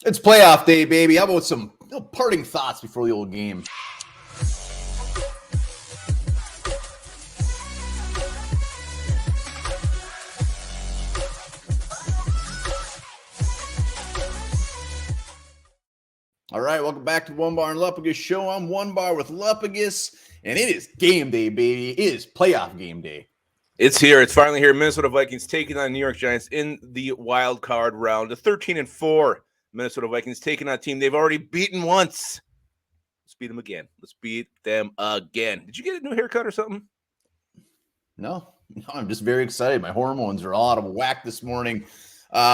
It's playoff day, baby. How about some parting thoughts before the old game? All right, welcome back to the Onebar and Lupagus show. I'm Onebar with Lupagus, and it is game day, baby. It is playoff game day. It's here. It's finally here. Minnesota Vikings taking on New York Giants in the wild card round. The 13-4 Minnesota Vikings taking on a team they've already beaten once. Let's beat them again. Let's beat them again. Did you get a new haircut or something? No, I'm just very excited. My hormones are all out of whack this morning.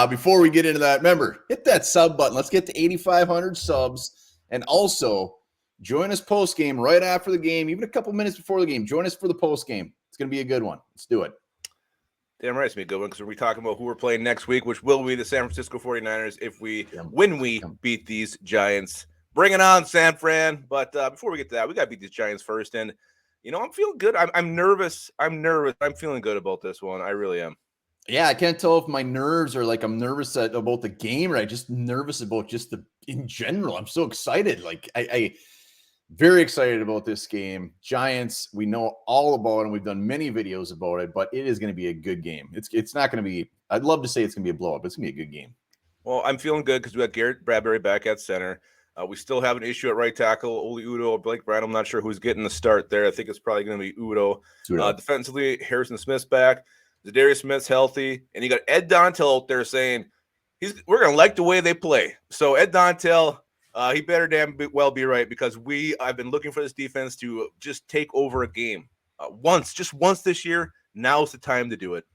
Before we get into that, remember, hit that sub button. Let's get to 8,500 subs. And also, join us post-game right after the game, even a couple minutes before the game. Join us for the post-game. It's going to be a good one. Let's do it. Damn right, it's going to be a good one because we're talking about who we're playing next week, which will be the San Francisco 49ers when we beat these Giants. Bring it on, San Fran. But before we get to that, we got to beat these Giants first. And, I'm feeling good. I'm nervous. I'm feeling good about this one. I really am. Yeah, I can't tell if my nerves are like I'm nervous about the game or I just nervous about just in general. I'm so excited. Like I very excited about this game. Giants, we know all about and we've done many videos about it, but it is going to be a good game. It's not going to be, I'd love to say it's going to be a blowout, but it's going to be a good game. Well, I'm feeling good because we got Garrett Bradbury back at center. We still have an issue at right tackle. Oli Udo or Blake Brown. I'm not sure who's getting the start there. I think it's probably going to be Udo. Defensively, Harrison Smith's back. Zadarius Smith's healthy. And you got Ed Dontel out there saying, we're going to like the way they play. So Ed Dontel, he better damn well be right because I've been looking for this defense to just take over a game. Just once this year. Now's the time to do it.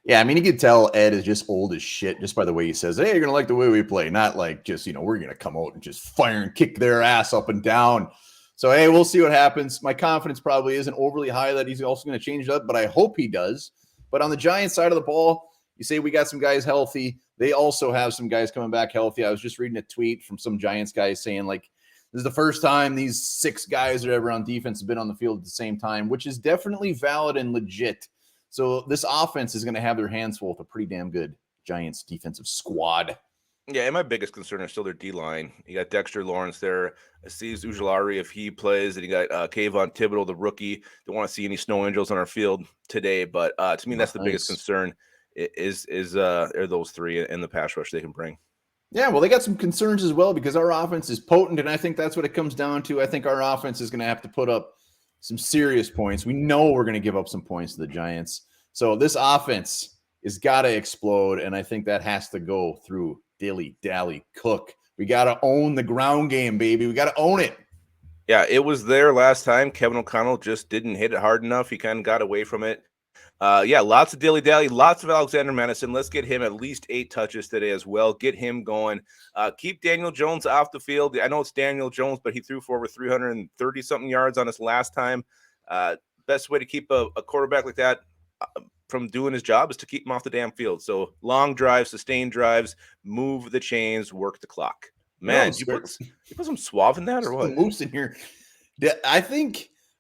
Yeah, I mean, you can tell Ed is just old as shit just by the way he says, hey, you're going to like the way we play. Not like just, we're going to come out and just fire and kick their ass up and down. So, hey, we'll see what happens. My confidence probably isn't overly high that he's also going to change it up, but I hope he does. But on the Giants side of the ball, you say we got some guys healthy. They also have some guys coming back healthy. I was just reading a tweet from some Giants guys saying, like, this is the first time these 6 guys that are ever on defense have been on the field at the same time, which is definitely valid and legit. So this offense is going to have their hands full with a pretty damn good Giants defensive squad. Yeah, and my biggest concern is still their D-line. You got Dexter Lawrence there, Aziz Ujulari if he plays, and you got Kayvon Thibodeau, the rookie. Don't want to see any snow angels on our field today, but to me, that's the biggest concern are those 3 in the pass rush they can bring. Yeah, well, they got some concerns as well because our offense is potent, and I think that's what it comes down to. I think our offense is going to have to put up some serious points. We know we're going to give up some points to the Giants. So this offense has got to explode, and I think that has to go through Dilly Dally Cook. We got to own the ground game, baby. We got to own it. Yeah, it was there last time. Kevin O'Connell just didn't hit it hard enough. He kind of got away from it. Lots of Dilly Dally, lots of Alexander Madison. Let's get him at least 8 touches today as well. Get him going. Keep Daniel Jones off the field. I know it's Daniel Jones, but he threw for over 330-something yards on us last time. Best way to keep a quarterback like that from doing his job is to keep him off the damn field. So long drives, sustained drives, move the chains, work the clock. Man, you put some suave in that or what? Moose in here.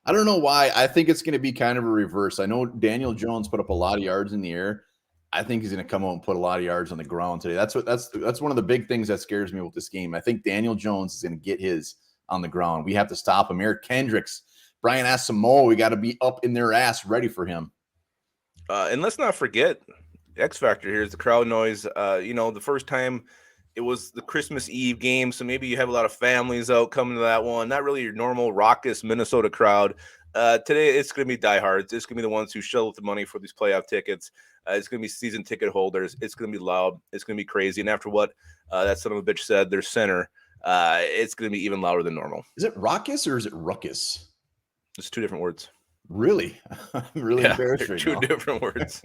I don't know why. I think it's going to be kind of a reverse. I know Daniel Jones put up a lot of yards in the air. I think he's going to come out and put a lot of yards on the ground today. That's one of the big things that scares me with this game. I think Daniel Jones is going to get his on the ground. We have to stop him. Eric Kendricks, Brian Asamoah, we got to be up in their ass ready for him. And let's not forget, X factor here is the crowd noise. The first time it was the Christmas Eve game, so maybe you have a lot of families out coming to that one. Not really your normal raucous Minnesota crowd. Today, it's going to be diehards. It's going to be the ones who shovel the money for these playoff tickets. It's going to be season ticket holders. It's going to be loud. It's going to be crazy. And after what that son of a bitch said, their center, it's going to be even louder than normal. Is it raucous or is it ruckus? It's 2 different words. Really? I'm really embarrassed right now. 2 different words.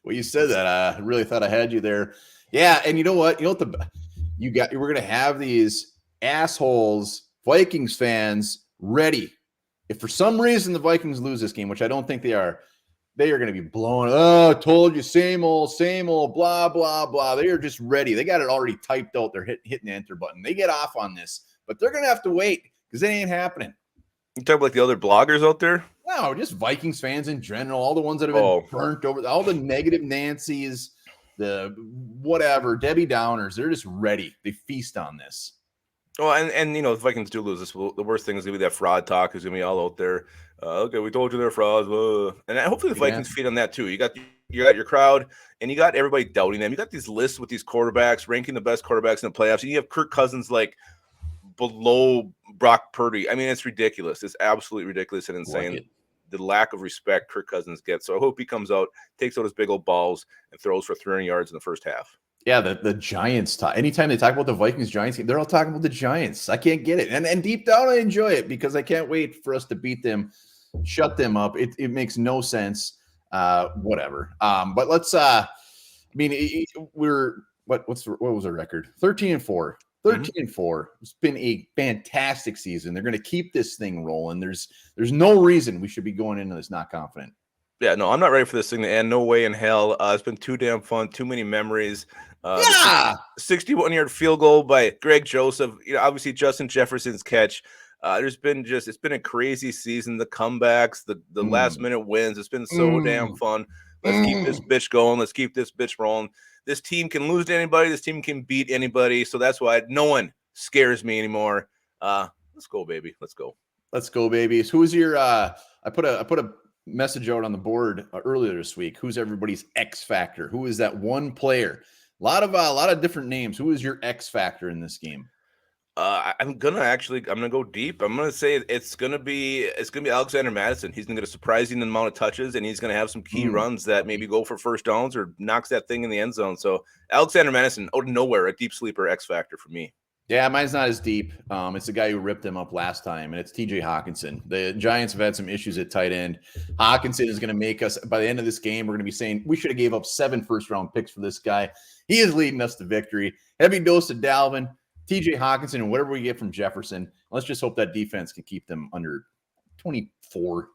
Well, you said that. I really thought I had you there. Yeah, and you know what? We're going to have these assholes, Vikings fans, ready. If for some reason the Vikings lose this game, which I don't think they are going to be blowing, oh, told you, same old, blah, blah, blah. They are just ready. They got it already typed out. They're hitting the enter button. They get off on this, but they're going to have to wait because it ain't happening. You talk about like the other bloggers out there? No, just Vikings fans in general, all the ones that have been burnt over, all the negative Nancy's. the whatever, Debbie Downers, they're just ready. They feast on this. Well, and you know, if Vikings do lose this, the worst thing is gonna be that fraud talk is gonna be all out there. Okay, we told you they're frauds, and hopefully the Vikings feed on that too. You got your crowd, and you got everybody doubting them. You got these lists with these quarterbacks ranking the best quarterbacks in the playoffs, and you have Kirk Cousins like below Brock Purdy. I mean, it's ridiculous. It's absolutely ridiculous and insane. The lack of respect Kirk Cousins gets. So I hope he comes out, takes out his big old balls, and throws for 300 yards in the first half. Yeah, the Giants talk. Anytime they talk about the Vikings Giants game, they're all talking about the Giants. I can't get it. And deep down, I enjoy it because I can't wait for us to beat them, shut them up. It makes no sense. Whatever. But let's I mean, we're what was our record? 13-4. 13-4. It's been a fantastic season. They're going to keep this thing rolling. There's no reason we should be going into this not confident. Yeah, no, I'm not ready for this thing to end. No way in hell. It's been too damn fun. Too many memories. 61-yard field goal by Greg Joseph. You know, obviously Justin Jefferson's catch. It's been a crazy season. The comebacks, the last minute wins. It's been so damn fun. Let's keep this bitch going. Let's keep this bitch rolling. This team can lose to anybody. This team can beat anybody. So that's why no one scares me anymore. Let's go, baby. Let's go. Let's go, babies. Who's your? I put a message out on the board earlier this week. Who's everybody's X factor? Who is that one player? A lot of different names. Who is your X factor in this game? I'm gonna go deep. I'm gonna say it's gonna be Alexander Madison. He's gonna get a surprising amount of touches, and he's gonna have some key runs that maybe go for first downs or knocks that thing in the end zone. So Alexander Madison, out of nowhere, a deep sleeper X factor for me. Yeah, mine's not as deep. It's the guy who ripped him up last time, and it's TJ Hawkinson. The Giants have had some issues at tight end. Hawkinson is going to make us, by the end of this game, we're going to be saying we should have gave up 7 first-round picks for this guy. He is leading us to victory. Heavy dose of Dalvin, TJ Hawkinson, and whatever we get from Jefferson. Let's just hope that defense can keep them under 24.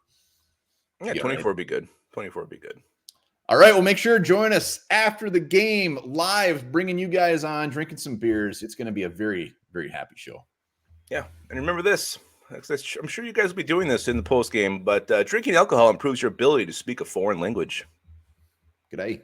Yeah, 24 would be good. 24 would be good. All right, well, make sure to join us after the game live, bringing you guys on, drinking some beers. It's going to be a very, very happy show. Yeah, and remember this. I'm sure you guys will be doing this in the post game, but drinking alcohol improves your ability to speak a foreign language. Good day.